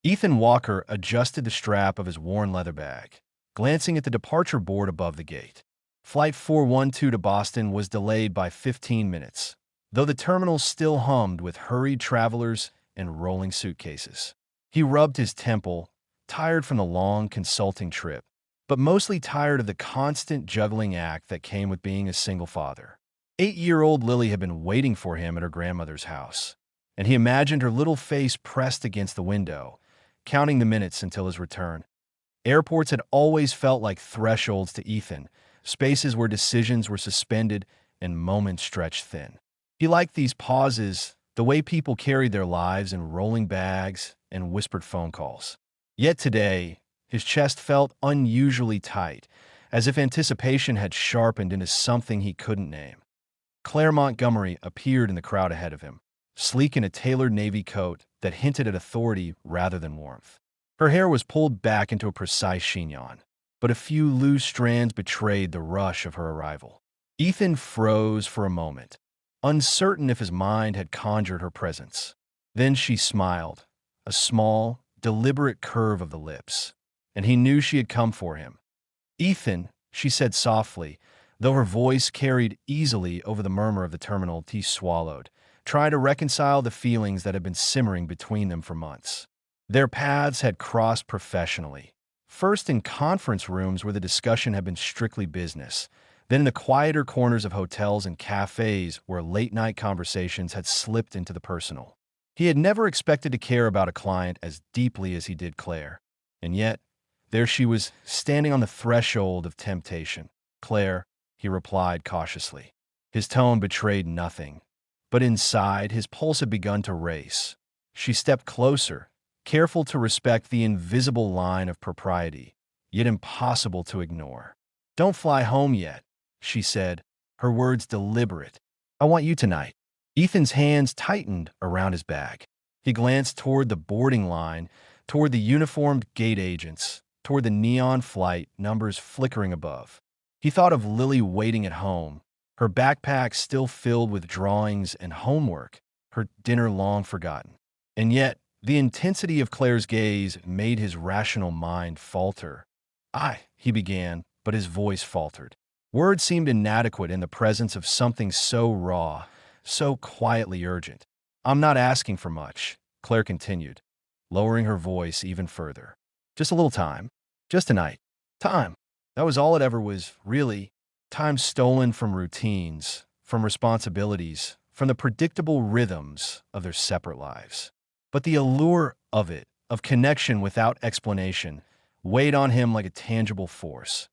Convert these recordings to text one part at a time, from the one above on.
Ethan Walker adjusted the strap of his worn leather bag, glancing at the departure board above the gate. Flight 412 to Boston was delayed by 15 minutes, though the terminal still hummed with hurried travelers and rolling suitcases. He rubbed his temple, tired from the long consulting trip, but mostly tired of the constant juggling act that came with being a single father. 8-year-old Lily had been waiting for him at her grandmother's house, and he imagined her little face pressed against the window, counting the minutes until his return. Airports had always felt like thresholds to Ethan, spaces where decisions were suspended and moments stretched thin. He liked these pauses, the way people carried their lives in rolling bags and whispered phone calls. Yet today, his chest felt unusually tight, as if anticipation had sharpened into something he couldn't name. Claire Montgomery appeared in the crowd ahead of him, sleek in a tailored navy coat that hinted at authority rather than warmth. Her hair was pulled back into a precise chignon, but a few loose strands betrayed the rush of her arrival. Ethan froze for a moment, uncertain if his mind had conjured her presence. Then she smiled, a small, deliberate curve of the lips, and he knew she had come for him. "Ethan," she said softly, though her voice carried easily over the murmur of the terminal. He swallowed, trying to reconcile the feelings that had been simmering between them for months. Their paths had crossed professionally, first in conference rooms where the discussion had been strictly business, then in the quieter corners of hotels and cafes where late-night conversations had slipped into the personal. He had never expected to care about a client as deeply as he did Claire, and yet, there she was, standing on the threshold of temptation. "Claire," he replied cautiously. His tone betrayed nothing, but inside, his pulse had begun to race. She stepped closer, careful to respect the invisible line of propriety, yet impossible to ignore. "Don't fly home yet," she said, her words deliberate. "I want you tonight." Ethan's hands tightened around his bag. He glanced toward the boarding line, toward the uniformed gate agents, toward the neon flight numbers flickering above. He thought of Lily waiting at home, her backpack still filled with drawings and homework, her dinner long forgotten. And yet, the intensity of Claire's gaze made his rational mind falter. He began, but his voice faltered. Words seemed inadequate in the presence of something so raw, so quietly urgent. "I'm not asking for much," Claire continued, lowering her voice even further. "Just a little time. Just tonight. Time. That was all it ever was, really. Time stolen from routines, from responsibilities, from the predictable rhythms of their separate lives. But the allure of it, of connection without explanation, weighed on him like a tangible force.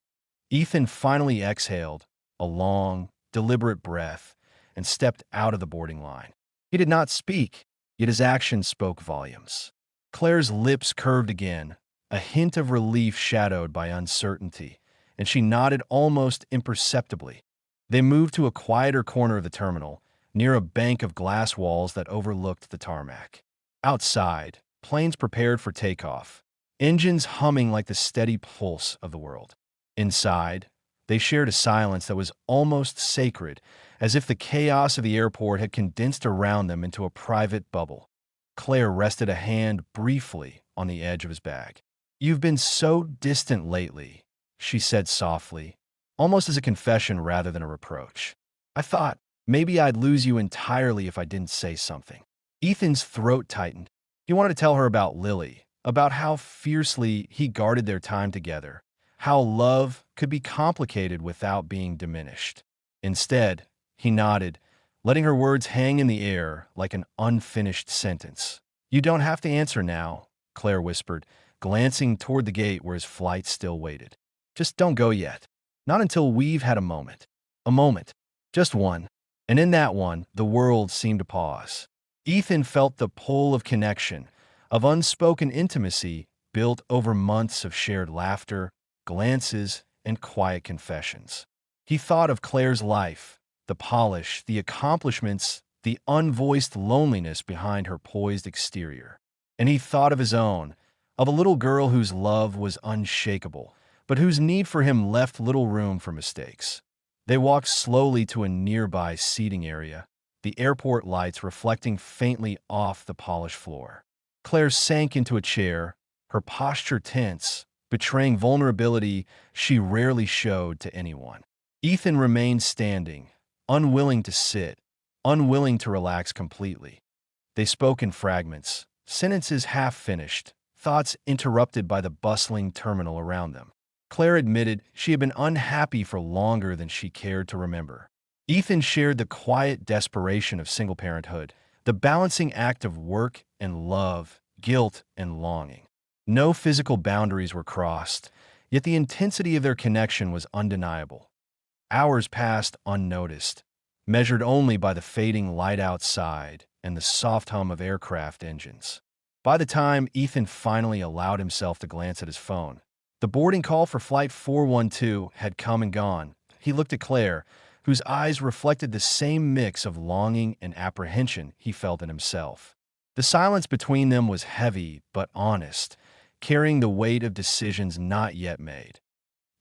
Ethan finally exhaled, a long, deliberate breath, and stepped out of the boarding line. He did not speak, yet his actions spoke volumes. Claire's lips curved again, a hint of relief shadowed by uncertainty, and she nodded almost imperceptibly. They moved to a quieter corner of the terminal, near a bank of glass walls that overlooked the tarmac. Outside, planes prepared for takeoff, engines humming like the steady pulse of the world. Inside, they shared a silence that was almost sacred, as if the chaos of the airport had condensed around them into a private bubble. Claire rested a hand briefly on the edge of his bag. "You've been so distant lately," she said softly, almost as a confession rather than a reproach. "I thought maybe I'd lose you entirely if I didn't say something." Ethan's throat tightened. He wanted to tell her about Lily, about how fiercely he guarded their time together, how love could be complicated without being diminished. Instead, he nodded, letting her words hang in the air like an unfinished sentence. "You don't have to answer now," Claire whispered, glancing toward the gate where his flight still waited. "Just don't go yet. Not until we've had a moment. A moment. Just one." And in that one, the world seemed to pause. Ethan felt the pull of connection, of unspoken intimacy built over months of shared laughter, glances, and quiet confessions. He thought of Claire's life, the polish, the accomplishments, the unvoiced loneliness behind her poised exterior. And he thought of his own, of a little girl whose love was unshakable, but whose need for him left little room for mistakes. They walked slowly to a nearby seating area, the airport lights reflecting faintly off the polished floor. Claire sank into a chair, her posture tense, betraying vulnerability she rarely showed to anyone. Ethan remained standing, unwilling to sit, unwilling to relax completely. They spoke in fragments, sentences half-finished, thoughts interrupted by the bustling terminal around them. Claire admitted she had been unhappy for longer than she cared to remember. Ethan shared the quiet desperation of single parenthood, the balancing act of work and love, guilt and longing. No physical boundaries were crossed, yet the intensity of their connection was undeniable. Hours passed unnoticed, measured only by the fading light outside and the soft hum of aircraft engines. By the time Ethan finally allowed himself to glance at his phone, the boarding call for Flight 412 had come and gone. He looked at Claire, whose eyes reflected the same mix of longing and apprehension he felt in himself. The silence between them was heavy but honest, carrying the weight of decisions not yet made.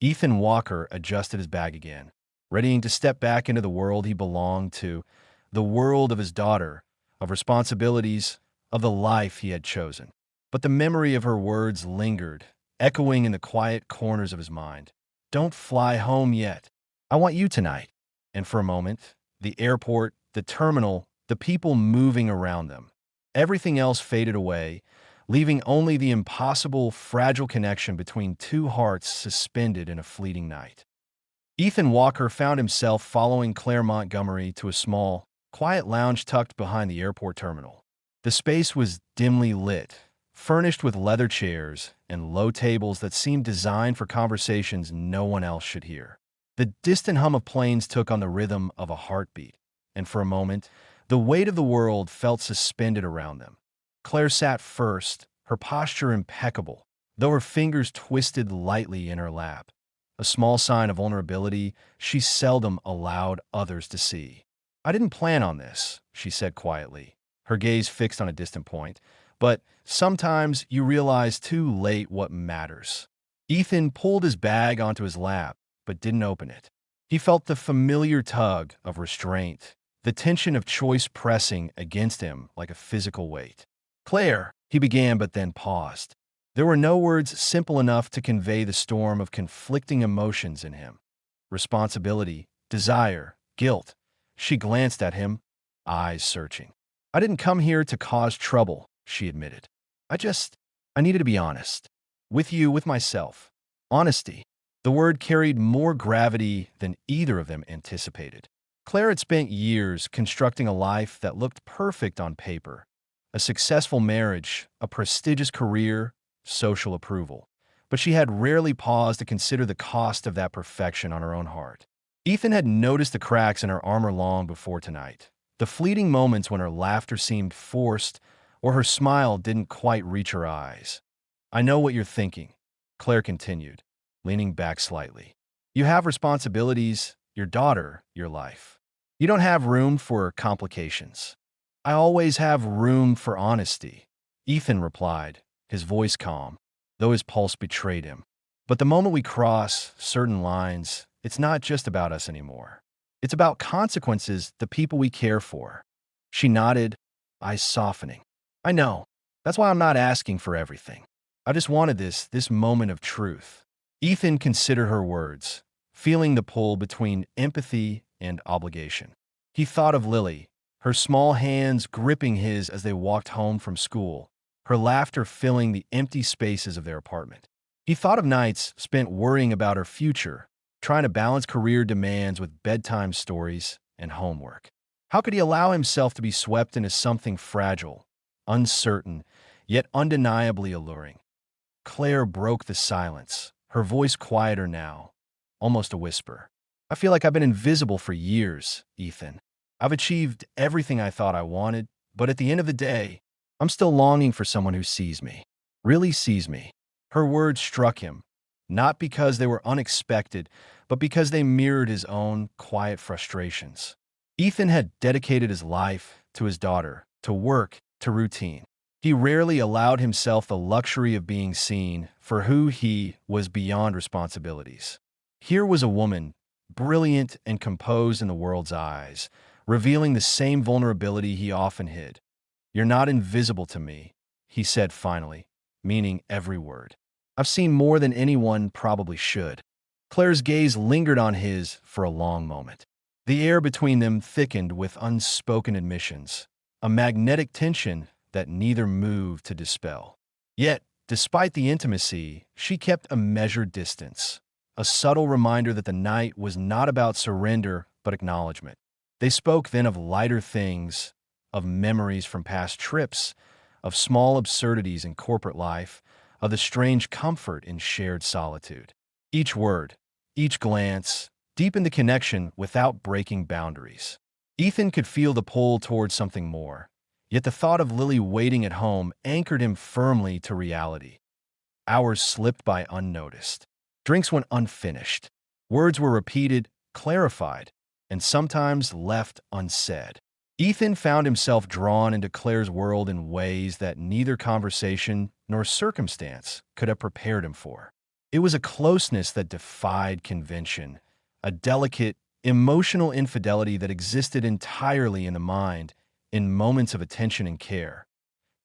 Ethan Walker adjusted his bag again, readying to step back into the world he belonged to, the world of his daughter, of responsibilities, of the life he had chosen. But the memory of her words lingered, echoing in the quiet corners of his mind. "Don't fly home yet. I want you tonight." And for a moment, the airport, the terminal, the people moving around them, everything else faded away, leaving only the impossible, fragile connection between two hearts suspended in a fleeting night. Ethan Walker found himself following Claire Montgomery to a small, quiet lounge tucked behind the airport terminal. The space was dimly lit, furnished with leather chairs and low tables that seemed designed for conversations no one else should hear. The distant hum of planes took on the rhythm of a heartbeat, and for a moment, the weight of the world felt suspended around them. Claire sat first, her posture impeccable, though her fingers twisted lightly in her lap, a small sign of vulnerability she seldom allowed others to see. "I didn't plan on this," she said quietly, her gaze fixed on a distant point, "but sometimes you realize too late what matters." Ethan pulled his bag onto his lap, but didn't open it. He felt the familiar tug of restraint, the tension of choice pressing against him like a physical weight. "Claire," he began but then paused. There were no words simple enough to convey the storm of conflicting emotions in him. Responsibility, desire, guilt. She glanced at him, eyes searching. "I didn't come here to cause trouble," she admitted. I needed to be honest. With you, with myself. Honesty." The word carried more gravity than either of them anticipated. Claire had spent years constructing a life that looked perfect on paper. A successful marriage, a prestigious career, social approval. But she had rarely paused to consider the cost of that perfection on her own heart. Ethan had noticed the cracks in her armor long before tonight. The fleeting moments when her laughter seemed forced or her smile didn't quite reach her eyes. "I know what you're thinking," Claire continued, leaning back slightly. "You have responsibilities, your daughter, your life. You don't have room for complications." "I always have room for honesty," Ethan replied, his voice calm, though his pulse betrayed him. "But the moment we cross certain lines, it's not just about us anymore. It's about consequences, the people we care for." She nodded, eyes softening. "I know. That's why I'm not asking for everything. I just wanted this moment of truth." Ethan considered her words, feeling the pull between empathy and obligation. He thought of Lily, her small hands gripping his as they walked home from school, her laughter filling the empty spaces of their apartment. He thought of nights spent worrying about her future, trying to balance career demands with bedtime stories and homework. How could he allow himself to be swept into something fragile, uncertain, yet undeniably alluring? Claire broke the silence, her voice quieter now, almost a whisper. "I feel like I've been invisible for years, Ethan. I've achieved everything I thought I wanted, but at the end of the day, I'm still longing for someone who sees me, really sees me." Her words struck him, not because they were unexpected, but because they mirrored his own quiet frustrations. Ethan had dedicated his life to his daughter, to work, to routine. He rarely allowed himself the luxury of being seen for who he was beyond responsibilities. Here was a woman, brilliant and composed in the world's eyes, revealing the same vulnerability he often hid. "You're not invisible to me," he said finally, meaning every word. I've seen more than anyone probably should. Claire's gaze lingered on his for a long moment. The air between them thickened with unspoken admissions, a magnetic tension that neither moved to dispel. Yet, despite the intimacy, she kept a measured distance, a subtle reminder that the night was not about surrender but acknowledgement. They spoke then of lighter things, of memories from past trips, of small absurdities in corporate life, of the strange comfort in shared solitude. Each word, each glance, deepened the connection without breaking boundaries. Ethan could feel the pull towards something more, yet the thought of Lily waiting at home anchored him firmly to reality. Hours slipped by unnoticed. Drinks went unfinished. Words were repeated, clarified, and sometimes left unsaid. Ethan found himself drawn into Claire's world in ways that neither conversation nor circumstance could have prepared him for. It was a closeness that defied convention, a delicate, emotional infidelity that existed entirely in the mind in moments of attention and care.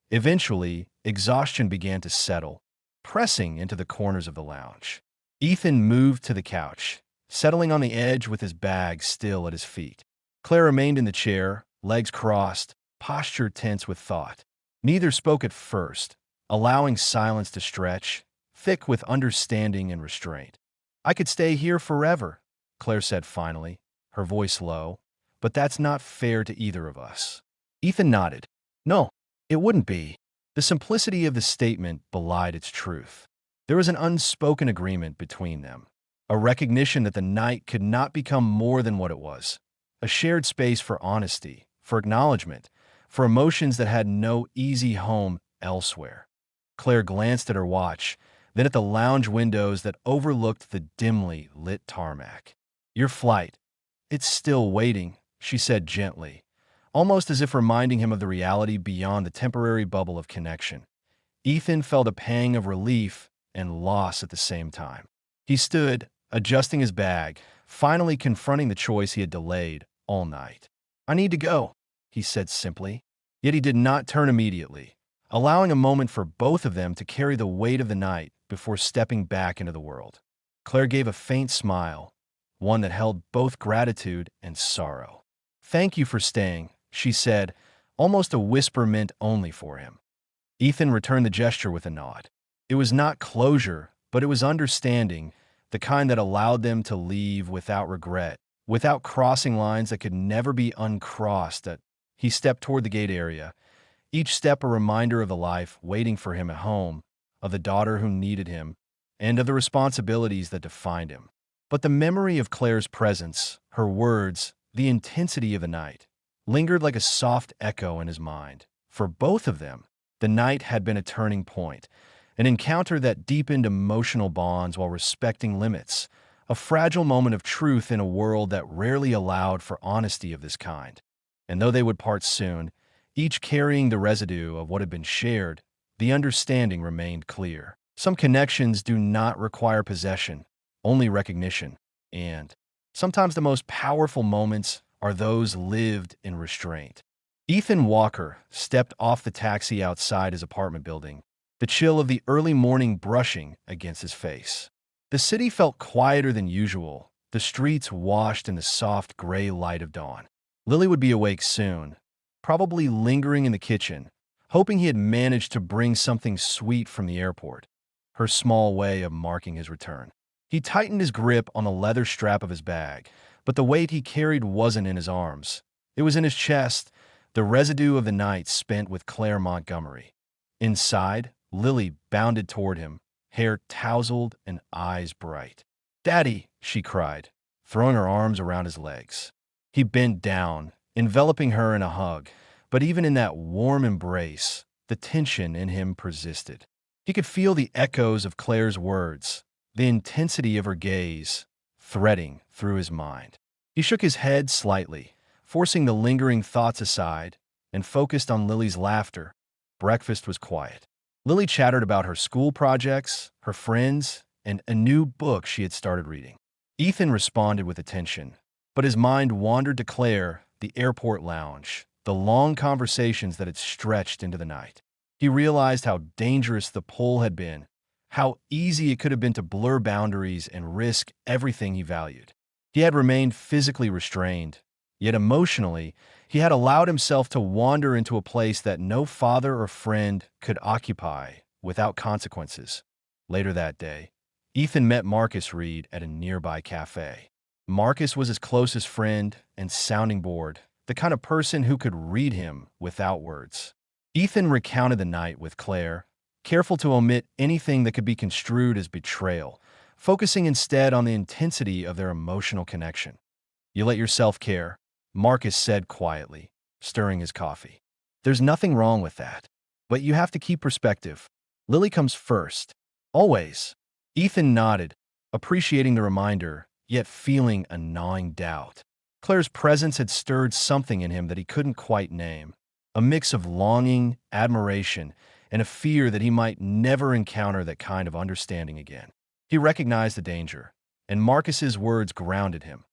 Eventually, exhaustion began to settle, pressing into the corners of the lounge. Ethan moved to the couch, settling on the edge with his bag still at his feet. Claire remained in the chair, legs crossed, posture tense with thought. Neither spoke at first, allowing silence to stretch, thick with understanding and restraint. "I could stay here forever," Claire said finally, her voice low, "but that's not fair to either of us." Ethan nodded. No, it wouldn't be. The simplicity of the statement belied its truth. There was an unspoken agreement between them, a recognition that the night could not become more than what it was, a shared space for honesty, for acknowledgement, for emotions that had no easy home elsewhere. Claire glanced at her watch, then at the lounge windows that overlooked the dimly lit tarmac. "Your flight. It's still waiting," she said gently, almost as if reminding him of the reality beyond the temporary bubble of connection. Ethan felt a pang of relief and loss at the same time. He stood, adjusting his bag, finally confronting the choice he had delayed all night. "I need to go," he said simply. Yet he did not turn immediately, allowing a moment for both of them to carry the weight of the night before stepping back into the world. Claire gave a faint smile, one that held both gratitude and sorrow. "Thank you for staying," she said, almost a whisper meant only for him. Ethan returned the gesture with a nod. It was not closure, but it was understanding, the kind that allowed them to leave without regret, without crossing lines that could never be uncrossed. He stepped toward the gate area, each step a reminder of the life waiting for him at home, of the daughter who needed him, and of the responsibilities that defined him. But the memory of Claire's presence, her words, the intensity of the night, lingered like a soft echo in his mind. For both of them, the night had been a turning point, an encounter that deepened emotional bonds while respecting limits, a fragile moment of truth in a world that rarely allowed for honesty of this kind. And though they would part soon, each carrying the residue of what had been shared, the understanding remained clear. Some connections do not require possession, only recognition, and sometimes the most powerful moments are those lived in restraint. Ethan Walker stepped off the taxi outside his apartment building, the chill of the early morning brushing against his face. The city felt quieter than usual, the streets washed in the soft gray light of dawn. Lily would be awake soon, probably lingering in the kitchen, hoping he had managed to bring something sweet from the airport, her small way of marking his return. He tightened his grip on the leather strap of his bag, but the weight he carried wasn't in his arms. It was in his chest, the residue of the night spent with Claire Montgomery. Inside, Lily bounded toward him, hair tousled and eyes bright. "Daddy!" she cried, throwing her arms around his legs. He bent down, enveloping her in a hug, but even in that warm embrace, the tension in him persisted. He could feel the echoes of Claire's words, the intensity of her gaze, threading through his mind. He shook his head slightly, forcing the lingering thoughts aside, and focused on Lily's laughter. Breakfast was quiet. Lily chattered about her school projects, her friends, and a new book she had started reading. Ethan responded with attention, but his mind wandered to Claire, the airport lounge, the long conversations that had stretched into the night. He realized how dangerous the pull had been, how easy it could have been to blur boundaries and risk everything he valued. He had remained physically restrained, yet emotionally, he had allowed himself to wander into a place that no father or friend could occupy without consequences. Later that day, Ethan met Marcus Reed at a nearby cafe. Marcus was his closest friend and sounding board, the kind of person who could read him without words. Ethan recounted the night with Claire, careful to omit anything that could be construed as betrayal, focusing instead on the intensity of their emotional connection. "You let yourself care," Marcus said quietly, stirring his coffee. "There's nothing wrong with that. But you have to keep perspective. Lily comes first. Always." Ethan nodded, appreciating the reminder, yet feeling a gnawing doubt. Claire's presence had stirred something in him that he couldn't quite name, a mix of longing, admiration, and a fear that he might never encounter that kind of understanding again. He recognized the danger, and Marcus's words grounded him.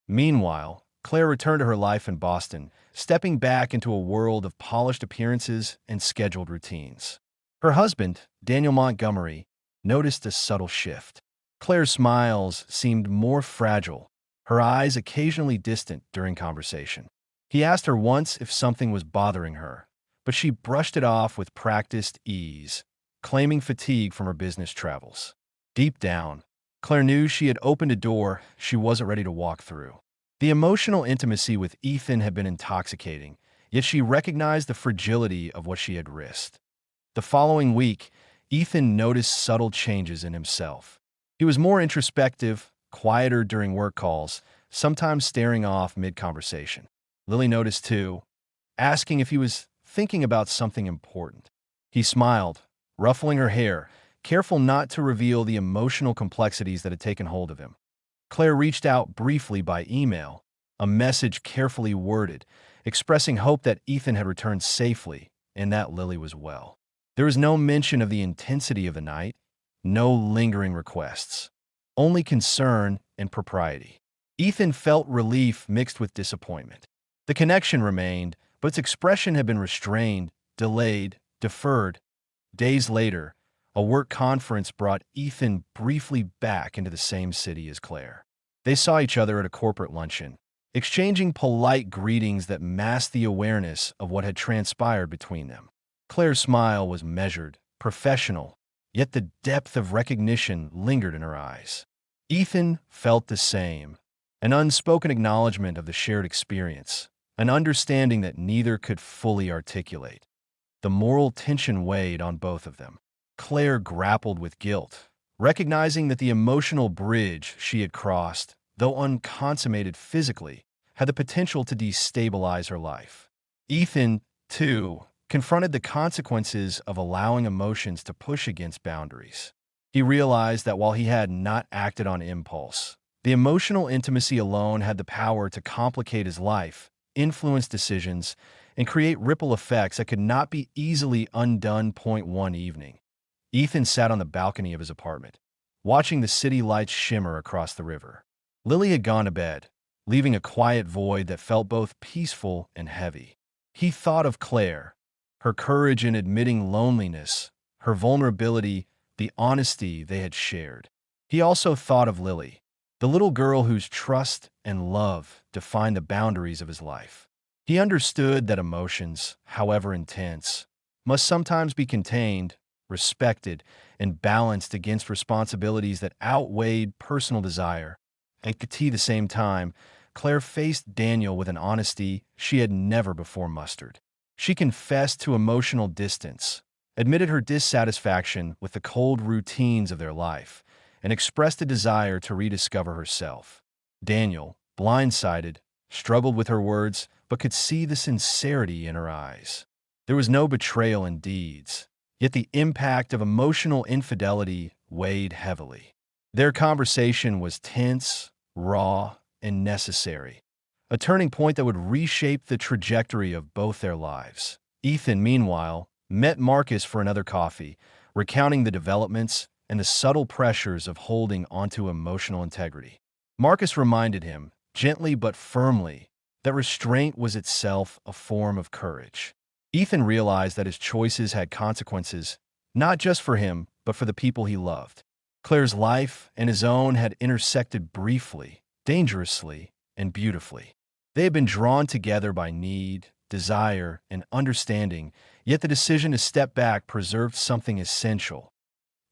Meanwhile, Claire returned to her life in Boston, stepping back into a world of polished appearances and scheduled routines. Her husband, Daniel Montgomery, noticed a subtle shift. Claire's smiles seemed more fragile, her eyes occasionally distant during conversation. He asked her once if something was bothering her, but she brushed it off with practiced ease, claiming fatigue from her business travels. Deep down, Claire knew she had opened a door she wasn't ready to walk through. The emotional intimacy with Ethan had been intoxicating, yet she recognized the fragility of what she had risked. The following week, Ethan noticed subtle changes in himself. He was more introspective, quieter during work calls, sometimes staring off mid-conversation. Lily noticed too, asking if he was thinking about something important. He smiled, ruffling her hair, careful not to reveal the emotional complexities that had taken hold of him. Claire reached out briefly by email, a message carefully worded, expressing hope that Ethan had returned safely and that Lily was well. There was no mention of the intensity of the night, no lingering requests, only concern and propriety. Ethan felt relief mixed with disappointment. The connection remained, but its expression had been restrained, delayed, deferred. Days later, a work conference brought Ethan briefly back into the same city as Claire. They saw each other at a corporate luncheon, exchanging polite greetings that masked the awareness of what had transpired between them. Claire's smile was measured, professional, yet the depth of recognition lingered in her eyes. Ethan felt the same, an unspoken acknowledgement of the shared experience, an understanding that neither could fully articulate. The moral tension weighed on both of them. Claire grappled with guilt, recognizing that the emotional bridge she had crossed, though unconsummated physically, had the potential to destabilize her life. Ethan, too, confronted the consequences of allowing emotions to push against boundaries. He realized that while he had not acted on impulse, the emotional intimacy alone had the power to complicate his life, influence decisions, and create ripple effects that could not be easily undone. One evening, Ethan sat on the balcony of his apartment, watching the city lights shimmer across the river. Lily had gone to bed, leaving a quiet void that felt both peaceful and heavy. He thought of Claire, her courage in admitting loneliness, her vulnerability, the honesty they had shared. He also thought of Lily, the little girl whose trust and love defined the boundaries of his life. He understood that emotions, however intense, must sometimes be contained, respected, and balanced against responsibilities that outweighed personal desire. At the same time, Claire faced Daniel with an honesty she had never before mustered. She confessed to emotional distance, admitted her dissatisfaction with the cold routines of their life, and expressed a desire to rediscover herself. Daniel, blindsided, struggled with her words, but could see the sincerity in her eyes. There was no betrayal in deeds, yet the impact of emotional infidelity weighed heavily. Their conversation was tense, raw, and necessary, a turning point that would reshape the trajectory of both their lives. Ethan, meanwhile, met Marcus for another coffee, recounting the developments and the subtle pressures of holding onto emotional integrity. Marcus reminded him, gently but firmly, that restraint was itself a form of courage. Ethan realized that his choices had consequences, not just for him, but for the people he loved. Claire's life and his own had intersected briefly, dangerously, and beautifully. They had been drawn together by need, desire, and understanding, yet the decision to step back preserved something essential: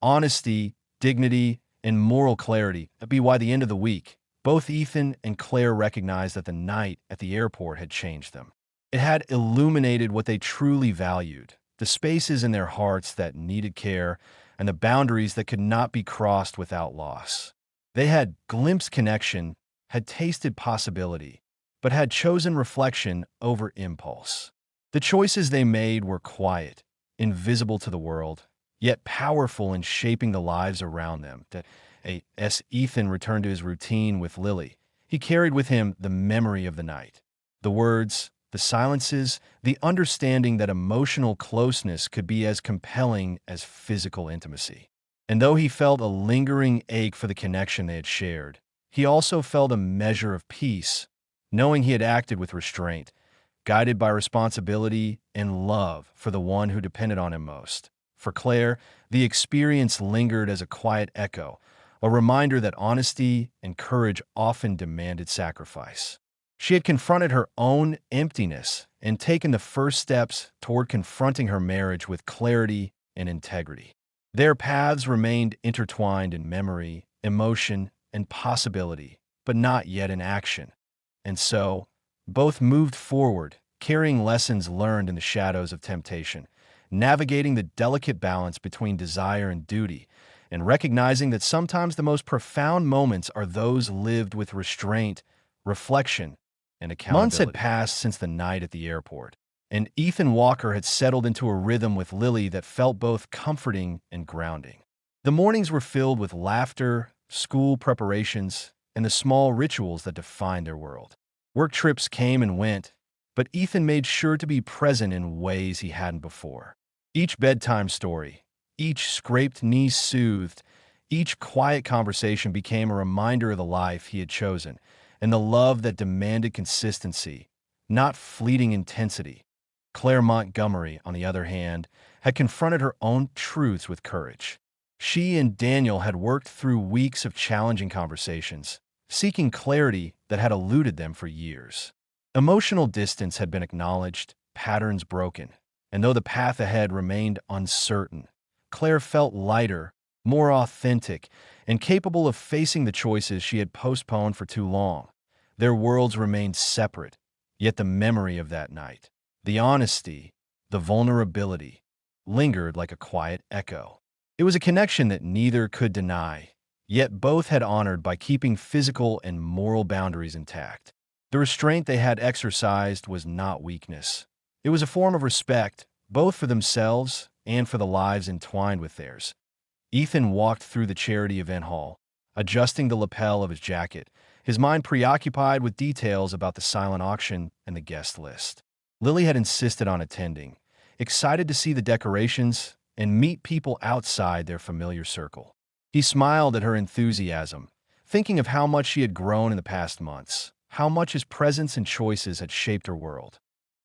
honesty, dignity, and moral clarity. By the end of the week, both Ethan and Claire recognized that the night at the airport had changed them. It had illuminated what they truly valued: the spaces in their hearts that needed care and the boundaries that could not be crossed without loss. They had glimpsed connection, had tasted possibility, but had chosen reflection over impulse. The choices they made were quiet, invisible to the world, yet powerful in shaping the lives around them. As Ethan returned to his routine with Lily, he carried with him the memory of the night. The words, the silences, the understanding that emotional closeness could be as compelling as physical intimacy. And though he felt a lingering ache for the connection they had shared, he also felt a measure of peace, knowing he had acted with restraint, guided by responsibility and love for the one who depended on him most. For Claire, the experience lingered as a quiet echo, a reminder that honesty and courage often demanded sacrifice. She had confronted her own emptiness and taken the first steps toward confronting her marriage with clarity and integrity. Their paths remained intertwined in memory, emotion, and possibility, but not yet in action. And so, both moved forward, carrying lessons learned in the shadows of temptation, navigating the delicate balance between desire and duty, and recognizing that sometimes the most profound moments are those lived with restraint, reflection, and accountability. Months had passed since the night at the airport, and Ethan Walker had settled into a rhythm with Lily that felt both comforting and grounding. The mornings were filled with laughter, school preparations, and the small rituals that defined their world. Work trips came and went, but Ethan made sure to be present in ways he hadn't before. Each bedtime story, each scraped knee soothed, each quiet conversation became a reminder of the life he had chosen and the love that demanded consistency, not fleeting intensity. Claire Montgomery, on the other hand, had confronted her own truths with courage. She and Daniel had worked through weeks of challenging conversations, seeking clarity that had eluded them for years. Emotional distance had been acknowledged, patterns broken, and though the path ahead remained uncertain, Claire felt lighter, more authentic, and capable of facing the choices she had postponed for too long. Their worlds remained separate, yet the memory of that night, the honesty, the vulnerability, lingered like a quiet echo. It was a connection that neither could deny, yet both had honored by keeping physical and moral boundaries intact. The restraint they had exercised was not weakness. It was a form of respect, both for themselves and for the lives entwined with theirs. Ethan walked through the charity event hall, adjusting the lapel of his jacket, his mind preoccupied with details about the silent auction and the guest list. Lily had insisted on attending, excited to see the decorations and meet people outside their familiar circle. He smiled at her enthusiasm, thinking of how much she had grown in the past months, how much his presence and choices had shaped her world.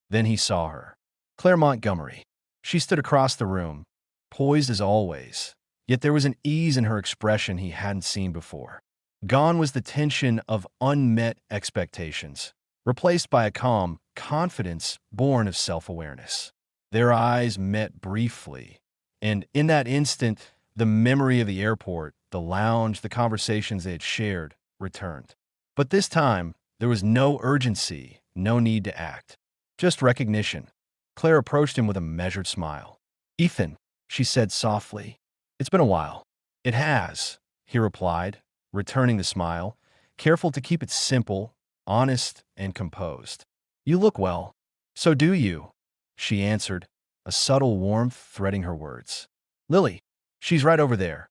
Then he saw her. Claire Montgomery. She stood across the room, poised as always, yet there was an ease in her expression he hadn't seen before. Gone was the tension of unmet expectations, replaced by a calm confidence born of self-awareness. Their eyes met briefly, and in that instant, the memory of the airport, the lounge, the conversations they had shared returned. But this time, there was no urgency, no need to act, just recognition. Claire approached him with a measured smile. "Ethan," she said softly, "it's been a while." "It has," he replied, returning the smile, careful to keep it simple, honest, and composed. "You look well." "So do you," she answered, a subtle warmth threading her words. "Lily, she's right over there,"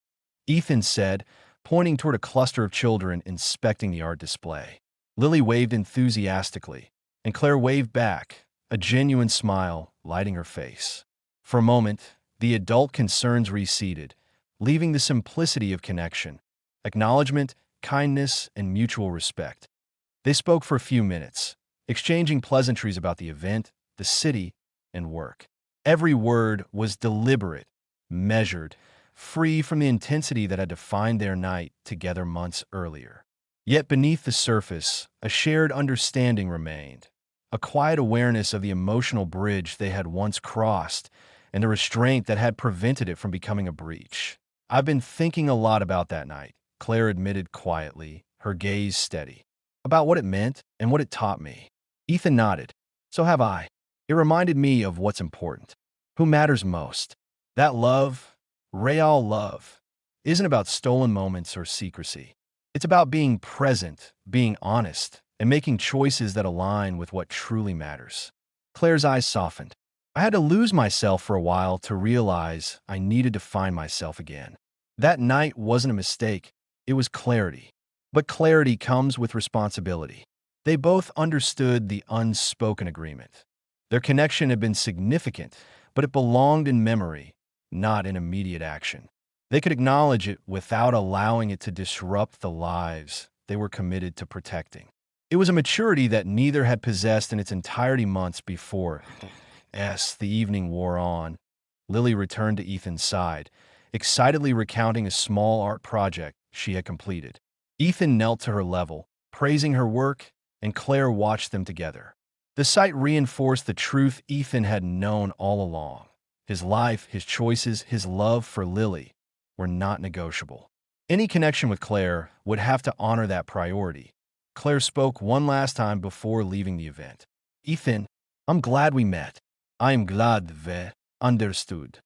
Ethan said, pointing toward a cluster of children inspecting the art display. Lily waved enthusiastically, and Claire waved back, a genuine smile lighting her face. For a moment, the adult concerns receded, leaving the simplicity of connection, acknowledgement, kindness, and mutual respect. They spoke for a few minutes, exchanging pleasantries about the event, the city, and work. Every word was deliberate, measured, free from the intensity that had defined their night together months earlier. Yet beneath the surface, a shared understanding remained, a quiet awareness of the emotional bridge they had once crossed and the restraint that had prevented it from becoming a breach. "I've been thinking a lot about that night," Claire admitted quietly, her gaze steady. "About what it meant and what it taught me." Ethan nodded. "So have I. It reminded me of what's important. Who matters most. That love, real love, isn't about stolen moments or secrecy. It's about being present, being honest, and making choices that align with what truly matters." Claire's eyes softened. "I had to lose myself for a while to realize I needed to find myself again. That night wasn't a mistake, it was clarity. But clarity comes with responsibility." They both understood the unspoken agreement. Their connection had been significant, but it belonged in memory, not in immediate action. They could acknowledge it without allowing it to disrupt the lives they were committed to protecting. It was a maturity that neither had possessed in its entirety months before. As the evening wore on, Lily returned to Ethan's side, excitedly recounting a small art project she had completed. Ethan knelt to her level, praising her work, and Claire watched them together. The sight reinforced the truth Ethan had known all along. His life, his choices, his love for Lily were not negotiable. Any connection with Claire would have to honor that priority. Claire spoke one last time before leaving the event. "Ethan, I'm glad we met. I am glad we understood."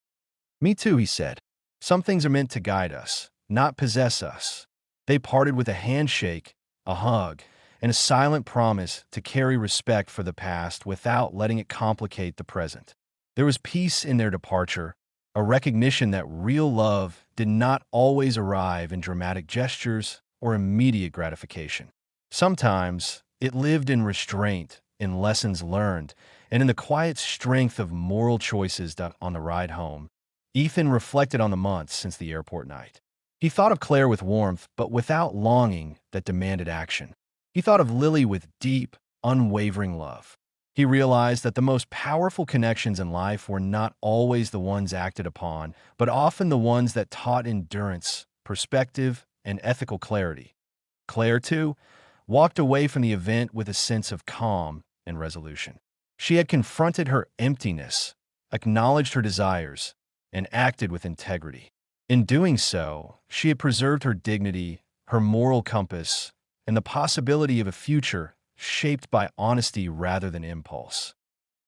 "Me too," he said. "Some things are meant to guide us, not possess us." They parted with a handshake, a hug, and a silent promise to carry respect for the past without letting it complicate the present. There was peace in their departure, a recognition that real love did not always arrive in dramatic gestures or immediate gratification. Sometimes it lived in restraint, in lessons learned, and in the quiet strength of moral choices done on the ride home. Ethan reflected on the months since the airport night. He thought of Claire with warmth, but without longing that demanded action. He thought of Lily with deep, unwavering love. He realized that the most powerful connections in life were not always the ones acted upon, but often the ones that taught endurance, perspective, and ethical clarity. Claire, too, walked away from the event with a sense of calm and resolution. She had confronted her emptiness, acknowledged her desires, and acted with integrity. In doing so, she had preserved her dignity, her moral compass, and the possibility of a future shaped by honesty rather than impulse.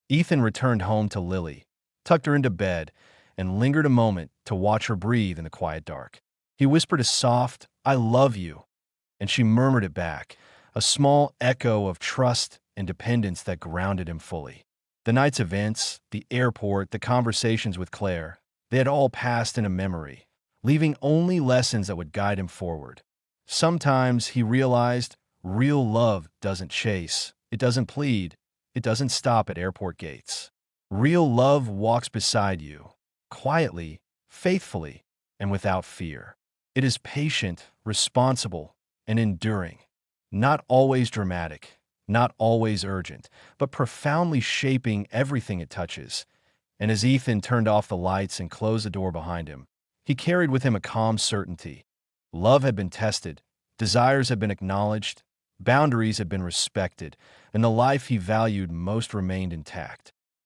Ethan returned home to Lily, tucked her into bed, and lingered a moment to watch her breathe in the quiet dark. He whispered a soft, "I love you," and she murmured it back, a small echo of trust and dependence that grounded him fully. The night's events, the airport, the conversations with Claire, they had all passed into memory, leaving only lessons that would guide him forward. Sometimes he realized real love doesn't chase, it doesn't plead, it doesn't stop at airport gates. Real love walks beside you, quietly, faithfully, and without fear. It is patient, responsible, and enduring. Not always dramatic, not always urgent, but profoundly shaping everything it touches. And as Ethan turned off the lights and closed the door behind him, he carried with him a calm certainty. Love had been tested, desires had been acknowledged, boundaries had been respected, and the life he valued most remained intact.